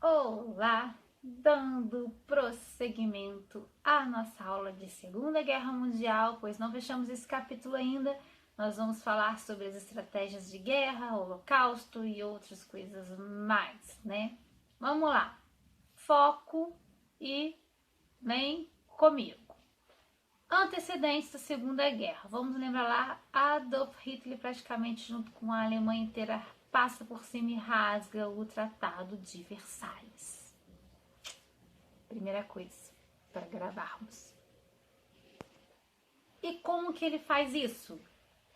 Olá, dando prosseguimento à nossa aula de Segunda Guerra Mundial, pois não fechamos esse capítulo ainda. Nós vamos falar sobre as estratégias de guerra, holocausto e outras coisas mais, né? Vamos lá, foco e vem comigo. Antecedentes da Segunda Guerra. Vamos lembrar lá, Adolf Hitler praticamente junto com a Alemanha inteira passa por cima e rasga o Tratado de Versalhes. Primeira coisa para gravarmos. E como que ele faz isso?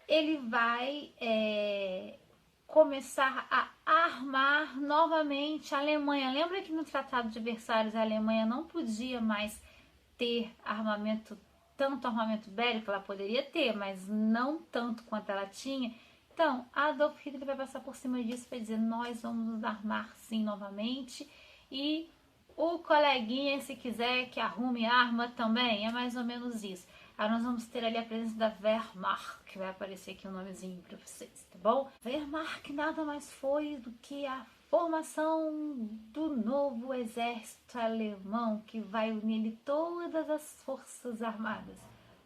Ele vai começar a armar novamente a Alemanha. Lembra que no Tratado de Versalhes a Alemanha não podia mais ter tanto armamento bélico? Ela poderia ter, mas não tanto quanto ela tinha. Então, Adolf Hitler vai passar por cima disso e vai dizer: nós vamos nos armar sim novamente, e o coleguinha, se quiser que arrume arma também, é mais ou menos isso. Aí nós vamos ter ali a presença da Wehrmacht, que vai aparecer aqui um nomezinho para vocês, tá bom? Wehrmacht nada mais foi do que a formação do novo exército alemão, que vai unir todas as forças armadas,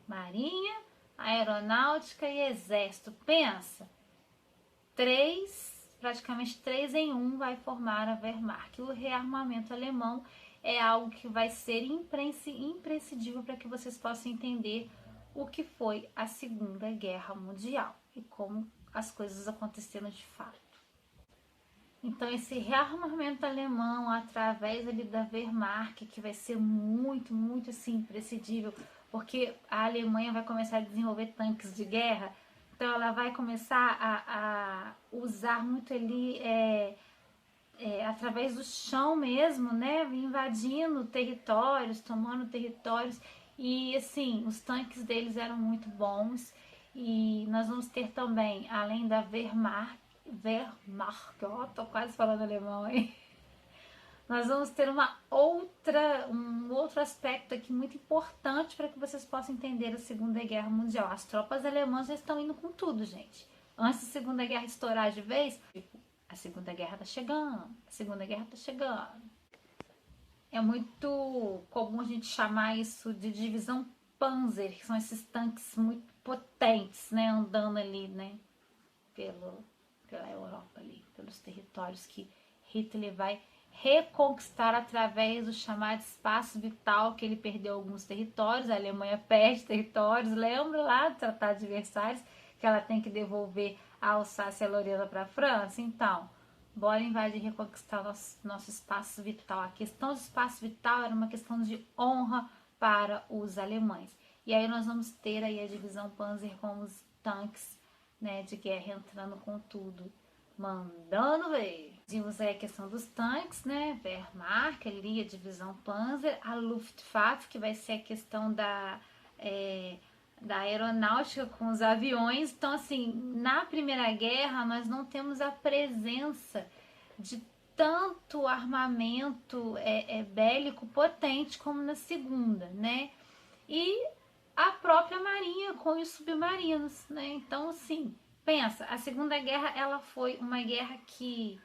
marinha, aeronáutica e exército. Pensa, praticamente três em um vai formar a Wehrmacht. O rearmamento alemão é algo que vai ser imprescindível para que vocês possam entender o que foi a Segunda Guerra Mundial e como as coisas aconteceram de fato. Então, esse rearmamento alemão através ali da Wehrmacht, que vai ser muito, muito assim, imprescindível, porque a Alemanha vai começar a desenvolver tanques de guerra. Então ela vai começar a usar muito ali através do chão mesmo, né? Invadindo territórios, tomando territórios. E assim, os tanques deles eram muito bons. E nós vamos ter também, além da Wehrmacht, ó, tô quase falando alemão aí. Nós vamos ter um outro aspecto aqui muito importante para que vocês possam entender a Segunda Guerra Mundial. As tropas alemãs já estão indo com tudo, gente. Antes da Segunda Guerra estourar de vez, a Segunda Guerra tá chegando, a Segunda Guerra tá chegando. É muito comum a gente chamar isso de divisão Panzer, que são esses tanques muito potentes, né, andando ali, né, pela Europa ali, pelos territórios que Hitler vai reconquistar através do chamado espaço vital, que ele perdeu alguns territórios. A Alemanha perde territórios, lembra lá do Tratado de Versalhes, que ela tem que devolver a Alsácia e a Lorena para a França? Então, bora invadir e reconquistar nosso espaço vital. A questão do espaço vital era uma questão de honra para os alemães. E aí nós vamos ter aí a divisão Panzer com os tanques, né, de guerra entrando com tudo, mandando ver. Vimos aí a questão dos tanques, né, Wehrmacht, ali a divisão Panzer, a Luftwaffe, que vai ser a questão da aeronáutica com os aviões. Então, assim, na Primeira Guerra nós não temos a presença de tanto armamento bélico potente como na Segunda, né? E a própria marinha com os submarinos, né? Então, assim, pensa, a Segunda Guerra ela foi uma guerra que,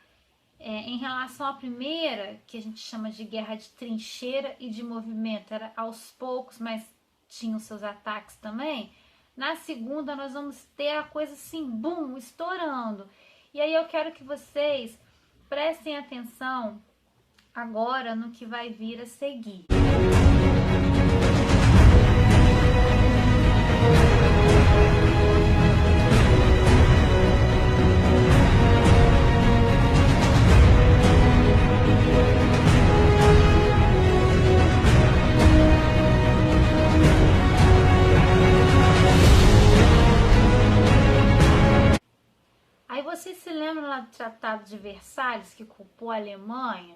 em relação à primeira, que a gente chama de guerra de trincheira e de movimento, era aos poucos, mas tinham seus ataques também. Na segunda nós vamos ter a coisa assim, bum, estourando. E aí eu quero que vocês prestem atenção agora no que vai vir a seguir. Aí vocês se lembram lá do Tratado de Versalhes, que culpou a Alemanha?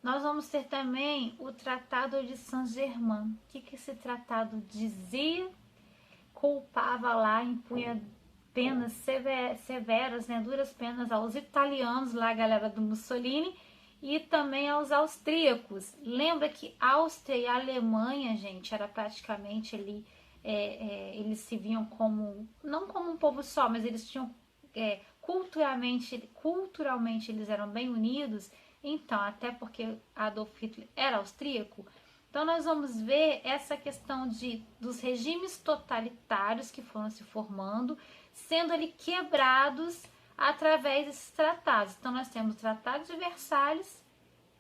Nós vamos ter também o Tratado de Saint-Germain. O que esse tratado dizia? Culpava lá, impunha penas severas, né, duras penas aos italianos, lá a galera do Mussolini, e também aos austríacos. Lembra que Áustria e Alemanha, gente, era praticamente ali, eles se viam como, não como um povo só, mas eles tinham, culturalmente eles eram bem unidos. Então, até porque Adolf Hitler era austríaco, então nós vamos ver essa questão dos regimes totalitários que foram se formando, sendo ali quebrados através desses tratados. Então nós temos o Tratado de Versalhes,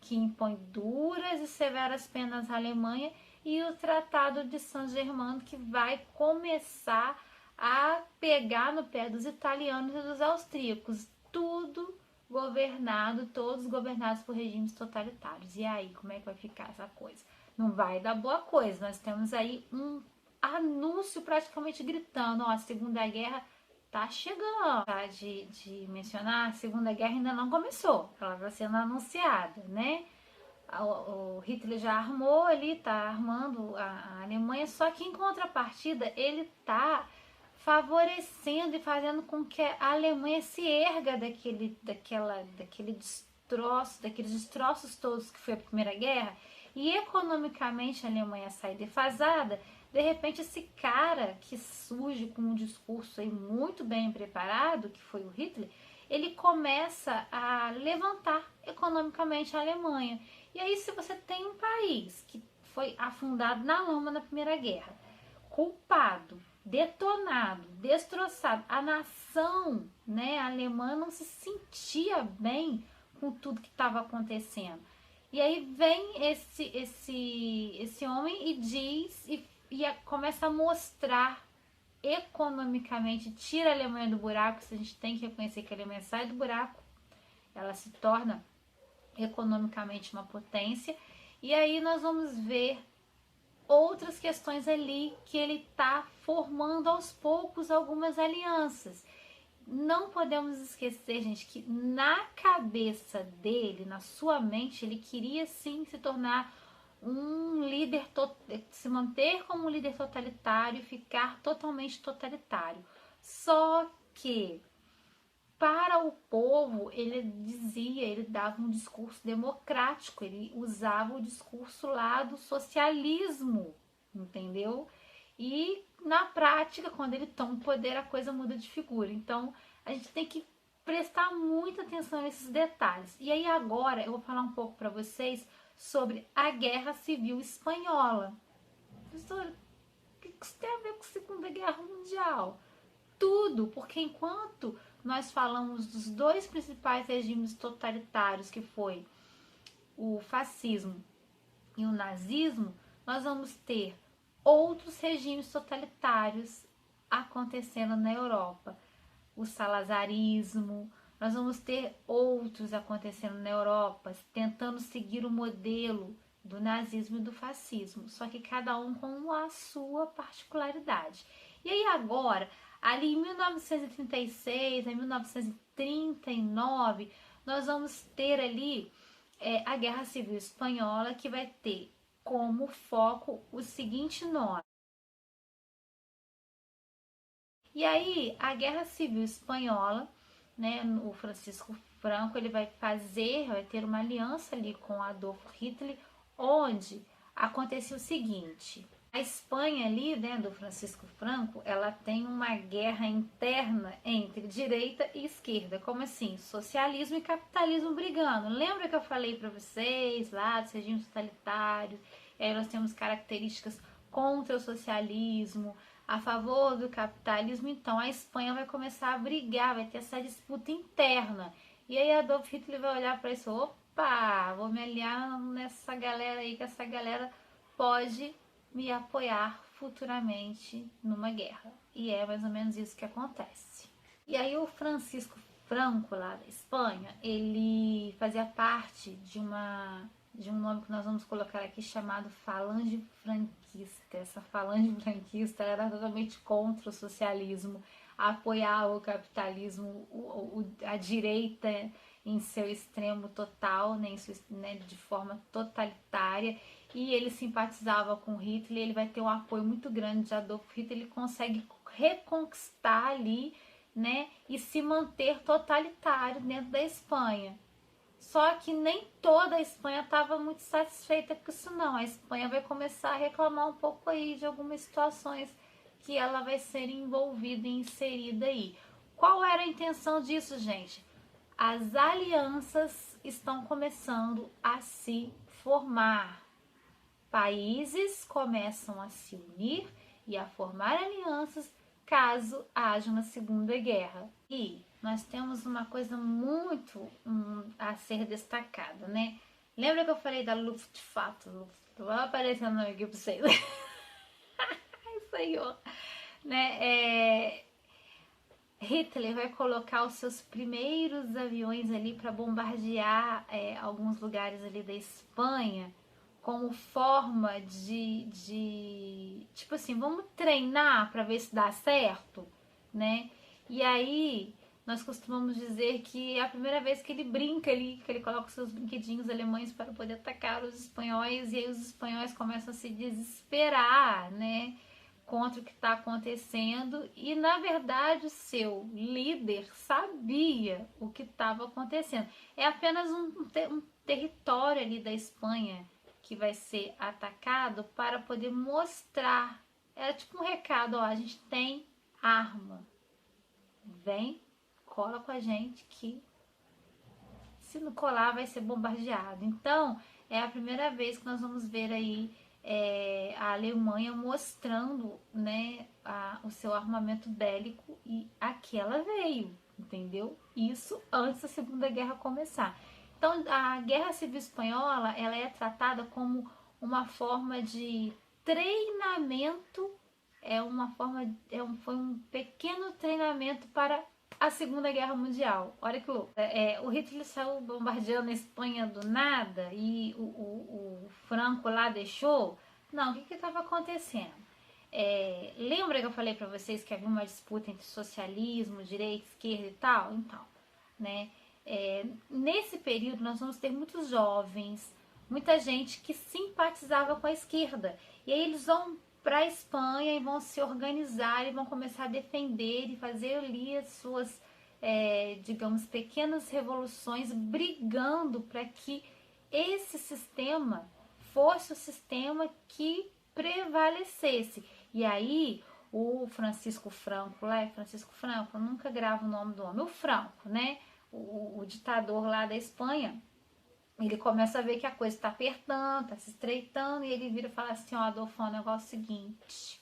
que impõe duras e severas penas à Alemanha, e o Tratado de Saint-Germain, que vai começar a pegar no pé dos italianos e dos austríacos. Tudo governado, todos governados por regimes totalitários. E aí, como é que vai ficar essa coisa? Não vai dar boa coisa. Nós temos aí um anúncio praticamente gritando, ó, a Segunda Guerra tá chegando. Tá de mencionar, a Segunda Guerra ainda não começou, ela está sendo anunciada, né? O Hitler já armou ali, tá armando a Alemanha, só que em contrapartida ele tá favorecendo e fazendo com que a Alemanha se erga daqueles destroços todos que foi a Primeira Guerra, e economicamente a Alemanha sai defasada. De repente esse cara que surge com um discurso aí muito bem preparado, que foi o Hitler, ele começa a levantar economicamente a Alemanha. E aí, se você tem um país que foi afundado na lama na Primeira Guerra, culpado, detonado, destroçado, a nação, né, alemã não se sentia bem com tudo que estava acontecendo. E aí vem esse homem e diz e começa a mostrar economicamente, tira a Alemanha do buraco. Se a gente tem que reconhecer que a Alemanha sai do buraco, ela se torna economicamente uma potência. E aí nós vamos ver outras questões ali que ele está formando aos poucos algumas alianças. Não podemos esquecer, gente, que na cabeça dele, na sua mente, ele queria sim se tornar um líder, se manter como um líder totalitário e ficar totalmente totalitário. Só que para o povo, ele dava um discurso democrático, ele usava o discurso lá do socialismo, entendeu? E na prática, quando ele toma o poder, a coisa muda de figura. Então, a gente tem que prestar muita atenção nesses detalhes. E aí agora eu vou falar um pouco para vocês sobre a Guerra Civil Espanhola. Professor, o que isso tem a ver com a Segunda Guerra Mundial? Tudo, porque enquanto nós falamos dos dois principais regimes totalitários, que foi o fascismo e o nazismo, nós vamos ter outros regimes totalitários acontecendo na Europa. O salazarismo, nós vamos ter outros acontecendo na Europa, tentando seguir o modelo do nazismo e do fascismo, só que cada um com a sua particularidade. E aí agora, ali em 1936 a 1939, nós vamos ter ali a Guerra Civil Espanhola, que vai ter como foco o seguinte nome. E aí, a Guerra Civil Espanhola, né, o Francisco Franco, ele vai ter uma aliança ali com Adolf Hitler, onde acontecia o seguinte: a Espanha ali, né, do Francisco Franco, ela tem uma guerra interna entre direita e esquerda, como assim? Socialismo e capitalismo brigando. Lembra que eu falei para vocês lá dos regimes totalitários? E aí nós temos características contra o socialismo, a favor do capitalismo. Então a Espanha vai começar a brigar, vai ter essa disputa interna. E aí Adolf Hitler vai olhar para isso: opa, vou me aliar nessa galera aí, que essa galera pode me apoiar futuramente numa guerra. E é mais ou menos isso que acontece. E aí o Francisco Franco, lá da Espanha, ele fazia parte de um nome que nós vamos colocar aqui, chamado Falange Franquista. Essa Falange Franquista era totalmente contra o socialismo, apoiava o capitalismo, a direita em seu extremo total, né, de forma totalitária, e ele simpatizava com Hitler. Ele vai ter um apoio muito grande de Adolf Hitler, ele consegue reconquistar ali, né, e se manter totalitário dentro da Espanha. Só que nem toda a Espanha estava muito satisfeita com isso não. A Espanha vai começar a reclamar um pouco aí de algumas situações que ela vai ser envolvida e inserida aí. Qual era a intenção disso, gente? As alianças estão começando a se formar. Países começam a se unir e a formar alianças caso haja uma segunda guerra. E nós temos uma coisa muito a ser destacada, né? Lembra que eu falei da Luftwaffe? Vai aparecendo aqui pra vocês. Ai, Senhor. Né? Hitler vai colocar os seus primeiros aviões ali para bombardear alguns lugares ali da Espanha como forma de tipo assim, vamos treinar para ver se dá certo, né? E aí nós costumamos dizer que é a primeira vez que ele brinca ali, que ele coloca os seus brinquedinhos alemães para poder atacar os espanhóis, e aí os espanhóis começam a se desesperar, né? Contra o que está acontecendo, e na verdade o seu líder sabia o que estava acontecendo. É apenas um território ali da Espanha que vai ser atacado para poder mostrar. Era tipo um recado: ó, a gente tem arma, vem, cola com a gente que se não colar vai ser bombardeado. Então é a primeira vez que nós vamos ver aí a Alemanha mostrando, né, o seu armamento bélico, e aqui ela veio, entendeu? Isso antes da Segunda Guerra começar. Então a Guerra Civil Espanhola ela é tratada como uma forma de treinamento, foi um pequeno treinamento para a Segunda Guerra Mundial. Olha que louco. O Hitler saiu bombardeando a Espanha do nada e o Franco lá deixou. Não, o que estava acontecendo? Lembra que eu falei para vocês que havia uma disputa entre socialismo, direita, esquerda e tal? Então, né? Nesse período nós vamos ter muitos jovens, muita gente que simpatizava com a esquerda. E aí eles vão para a Espanha e vão se organizar e vão começar a defender e fazer ali as suas, digamos, pequenas revoluções, brigando para que esse sistema fosse o sistema que prevalecesse. E aí o Francisco Franco, Francisco Franco, eu nunca gravo o nome do homem, o Franco, né? O ditador lá da Espanha, ele começa a ver que a coisa está apertando, está se estreitando, e ele vira e fala assim: ó, Adolfo, o negócio é o seguinte,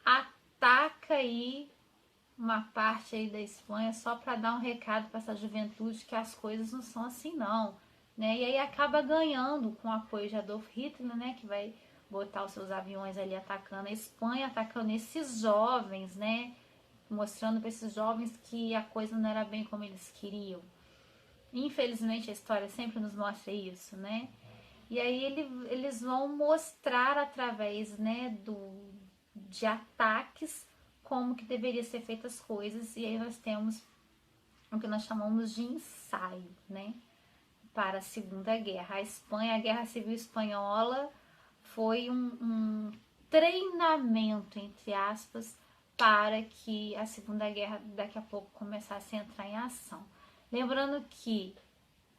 ataca aí uma parte aí da Espanha só para dar um recado para essa juventude que as coisas não são assim não, né? E aí acaba ganhando com o apoio de Adolf Hitler, né, que vai botar os seus aviões ali atacando a Espanha, atacando esses jovens, né, mostrando para esses jovens que a coisa não era bem como eles queriam. Infelizmente a história sempre nos mostra isso, né? E aí eles vão mostrar através, né, de ataques como que deveria ser feitas as coisas. E aí nós temos o que nós chamamos de ensaio, né, para a Segunda Guerra. A Espanha, a Guerra Civil Espanhola foi um treinamento, entre aspas, para que a Segunda Guerra daqui a pouco começasse a entrar em ação. Lembrando que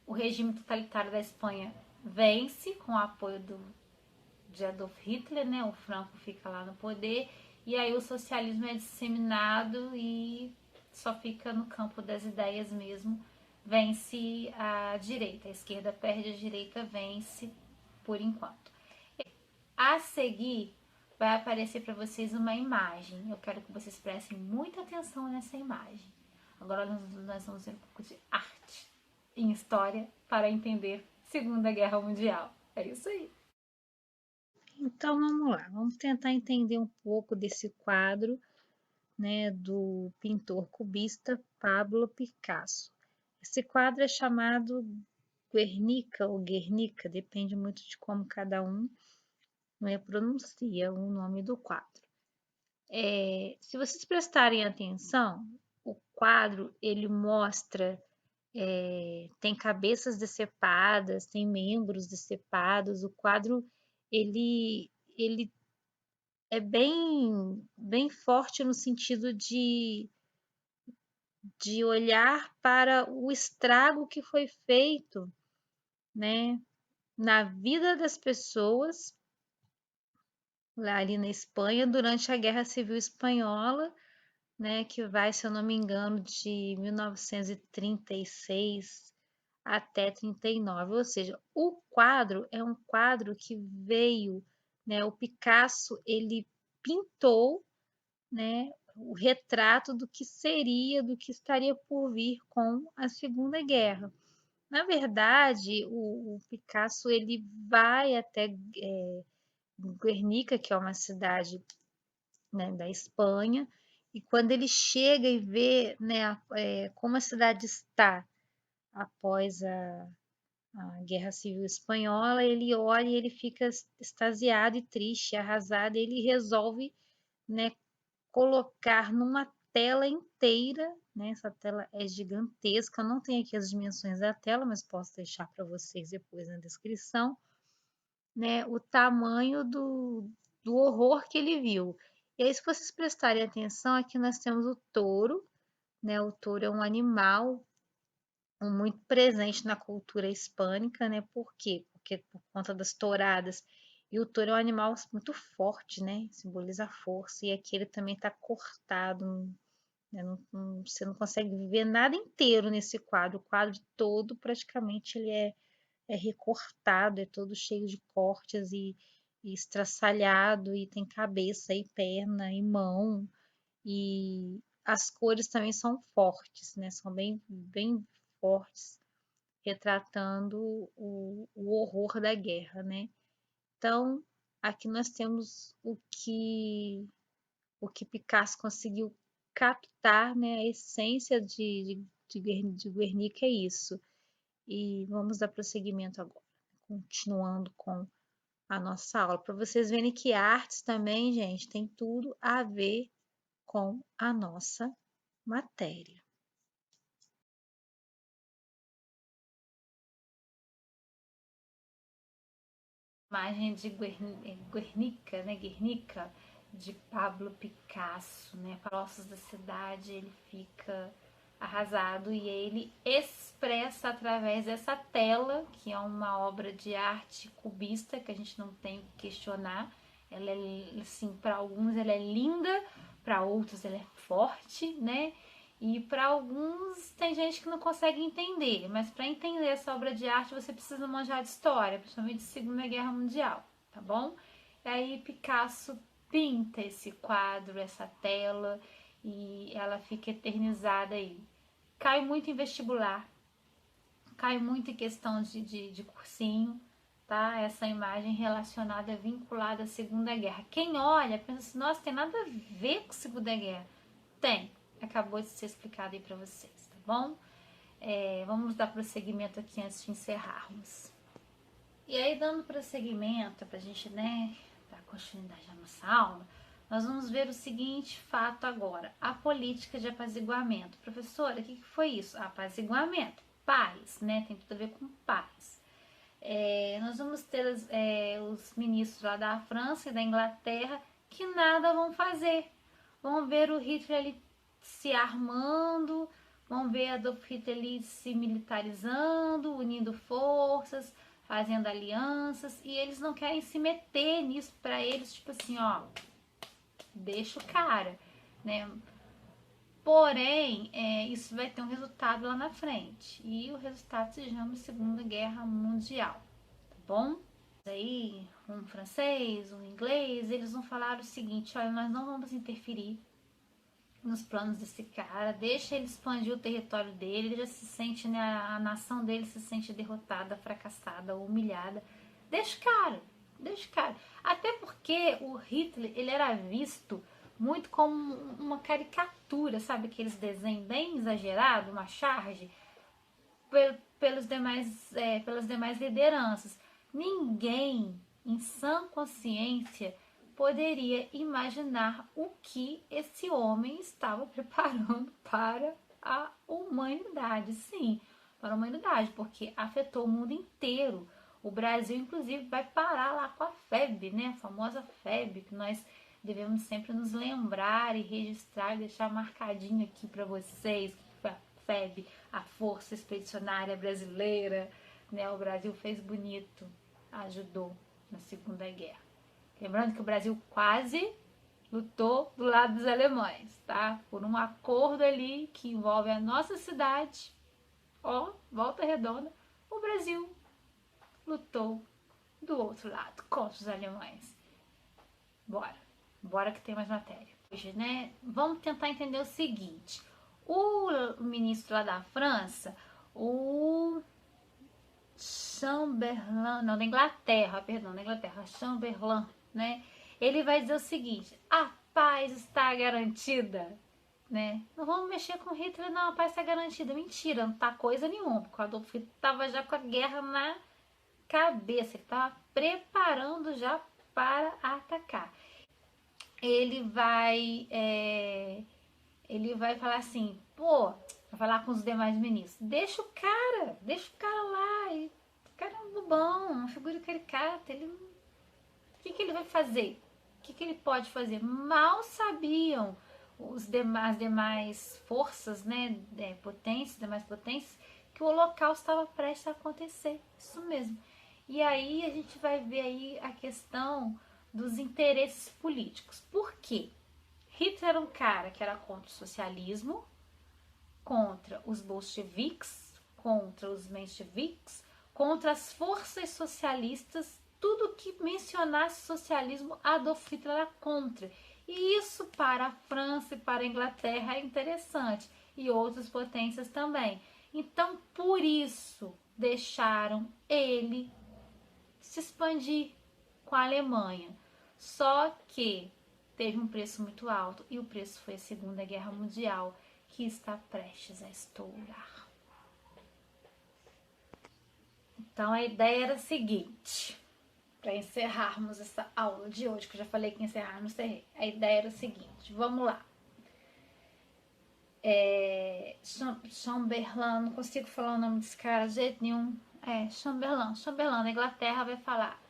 o regime totalitário da Espanha vence com o apoio de Adolf Hitler, né? O Franco fica lá no poder, e aí o socialismo é disseminado e só fica no campo das ideias mesmo. Vence a direita, a esquerda perde, a direita vence por enquanto. A seguir vai aparecer para vocês uma imagem. Eu quero que vocês prestem muita atenção nessa imagem. Agora nós vamos ver um pouco de arte em história para entender Segunda Guerra Mundial. É isso aí. Então vamos lá, vamos tentar entender um pouco desse quadro, né, do pintor cubista Pablo Picasso. Esse quadro é chamado Guernica ou Guernica, depende muito de como cada um, né, pronuncia o nome do quadro. Se vocês prestarem atenção, o quadro ele mostra, tem cabeças decepadas, tem membros decepados. O quadro ele é bem forte no sentido de olhar para o estrago que foi feito, né, na vida das pessoas lá ali na Espanha durante a Guerra Civil Espanhola, né, que vai, se eu não me engano, de 1936 até 39, ou seja, o quadro é um quadro que veio, né, o Picasso, ele pintou, né, o retrato do que seria, do que estaria por vir com a Segunda Guerra. Na verdade, o Picasso ele vai até Guernica, que é uma cidade, né, da Espanha, e quando ele chega e vê, né, como a cidade está após a Guerra Civil Espanhola, ele olha e ele fica extasiado e triste, arrasado, e ele resolve, né, colocar numa tela inteira, né, essa tela é gigantesca, não tem aqui as dimensões da tela, mas posso deixar para vocês depois na descrição, né, o tamanho do horror que ele viu. E aí, se vocês prestarem atenção, aqui nós temos o touro, né? O touro é um animal muito presente na cultura hispânica, né? Por quê? Porque por conta das touradas. E o touro é um animal muito forte, né? Simboliza a força. E aqui ele também está cortado, né? Você não consegue ver nada inteiro nesse quadro. O quadro todo, praticamente, ele é recortado, é todo cheio de cortes e estraçalhado, e tem cabeça e perna e mão, e as cores também são fortes, né? São bem fortes, retratando o horror da guerra, né? Então, aqui nós temos o que Picasso conseguiu captar, né? A essência de Guernica é isso. E vamos dar prosseguimento agora, continuando com a nossa aula, para vocês verem que artes também, gente, tem tudo a ver com a nossa matéria. Imagem de Guernica, né? Guernica, de Pablo Picasso, né? Palhoços da cidade, ele fica arrasado e ele expressa através dessa tela, que é uma obra de arte cubista, que a gente não tem o que questionar. Ela é, assim, para alguns ela é linda, para outros ela é forte, né? E para alguns tem gente que não consegue entender, mas para entender essa obra de arte você precisa manjar de história, principalmente de Segunda Guerra Mundial, tá bom? E aí Picasso pinta esse quadro, essa tela, e ela fica eternizada aí. Cai muito em vestibular, cai muito em questão de cursinho, tá? Essa imagem relacionada, vinculada à Segunda Guerra. Quem olha pensa assim, nossa, tem nada a ver com a Segunda Guerra. Tem, acabou de ser explicado aí para vocês, tá bom? Vamos dar prosseguimento aqui antes de encerrarmos. E aí, dando prosseguimento para a gente, né, dar continuidade à nossa aula, nós vamos ver o seguinte fato agora: a política de apaziguamento. Professora, o que foi isso? Apaziguamento, paz, né? Tem tudo a ver com paz. Nós vamos ter os ministros lá da França e da Inglaterra que nada vão fazer. Vão ver o Hitler ali se armando, vão ver Adolf Hitler ali se militarizando, unindo forças, fazendo alianças, e eles não querem se meter nisso. Para eles, tipo assim, ó, deixa o cara, né? Porém, isso vai ter um resultado lá na frente, e o resultado se chama Segunda Guerra Mundial, tá bom? Aí, um francês, um inglês, eles vão falar o seguinte: olha, nós não vamos interferir nos planos desse cara, deixa ele expandir o território dele, ele já se sente, né, a nação dele se sente derrotada, fracassada, humilhada. Deixa o cara, deixa o cara. Até porque o Hitler, ele era visto muito como uma caricatura, sabe, aqueles desenhos bem exagerados, uma charge, pelas demais lideranças. Ninguém, em sã consciência, poderia imaginar o que esse homem estava preparando para a humanidade. Sim, para a humanidade, porque afetou o mundo inteiro. O Brasil, inclusive, vai parar lá com a FEB, né? A famosa FEB, que nós devemos sempre nos lembrar e registrar, deixar marcadinho aqui para vocês, que foi a FEB, a Força Expedicionária Brasileira, né? O Brasil fez bonito, ajudou na Segunda Guerra. Lembrando que o Brasil quase lutou do lado dos alemães, tá? Por um acordo ali que envolve a nossa cidade, ó, Volta Redonda, o Brasil lutou do outro lado, contra os alemães. Bora que tem mais matéria. Hoje, né? Vamos tentar entender o seguinte. O ministro lá da França, o Chamberlain, não, da Inglaterra, Chamberlain, né? Ele vai dizer o seguinte: a paz está garantida, né? Não vamos mexer com Hitler, não, a paz está garantida. Mentira, não tá coisa nenhuma, porque o Adolf Hitler tava já com a guerra na cabeça, ele tava preparando já para atacar. Ele vai falar assim, pô, vai falar com os demais ministros, deixa o cara lá, o cara é um bobão, uma figura caricata, o que ele vai fazer? O que ele pode fazer? Mal sabiam as demais forças, né, demais potências, que o holocausto estava prestes a acontecer, isso mesmo. E aí a gente vai ver aí a questão dos interesses políticos. Por quê? Hitler era um cara que era contra o socialismo, contra os bolcheviques, contra os mencheviques, contra as forças socialistas, tudo que mencionasse socialismo, Adolf Hitler era contra. E isso para a França e para a Inglaterra é interessante, e outras potências também. Então, por isso, deixaram ele se expandir com a Alemanha. Só que teve um preço muito alto, e o preço foi a Segunda Guerra Mundial, que está prestes a estourar. Então a ideia era a seguinte, para encerrarmos essa aula de hoje, que eu já falei que encerrar, não encerrei. A ideia era a seguinte, vamos lá. Chamberlain, não consigo falar o nome desse cara de jeito nenhum. Chamberlain da Inglaterra vai falar: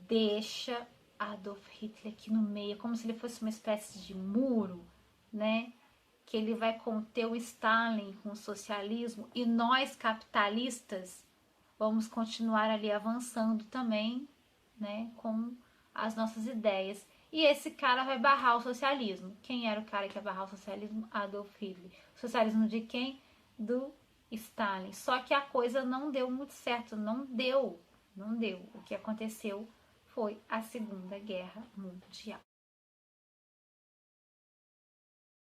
deixa Adolf Hitler aqui no meio, como se ele fosse uma espécie de muro, né? Que ele vai conter o Stalin com o socialismo, e nós capitalistas vamos continuar ali avançando também, né, com as nossas ideias. E esse cara vai barrar o socialismo. Quem era o cara que ia barrar o socialismo? Adolf Hitler. O socialismo de quem? Do Stalin. Só que a coisa não deu muito certo, não deu. O que aconteceu foi a Segunda Guerra Mundial.